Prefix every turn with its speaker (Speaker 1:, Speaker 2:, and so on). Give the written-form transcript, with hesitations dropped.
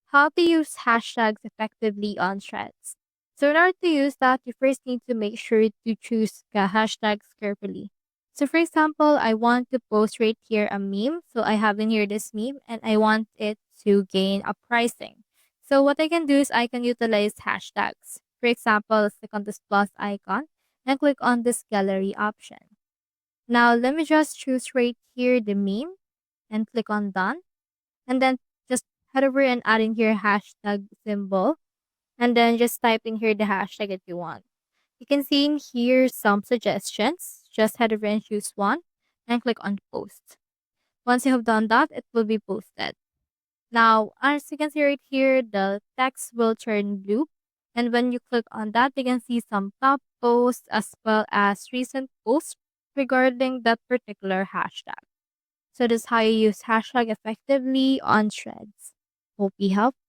Speaker 1: How to use hashtags effectively on threads. So in order to use that, you first need to make sure to choose the hashtags carefully. So for example, I want to post right here a meme. So I have in here this meme and I want it to gain a pricing. So what I can do is I can utilize hashtags. For example, let's click on this plus icon and click on this gallery option. Now let me just choose right here the meme and click on done. And then just head over and add in here hashtag symbol. And then just type in here the hashtag that you want. You can see in here some suggestions. Just head over and choose one and click on post. Once you have done that, it will be posted. Now, as you can see right here, the text will turn blue. And when you click on that, you can see some top posts as well as recent posts regarding that particular hashtag. So this is how you use hashtag effectively on threads. Hope you helped.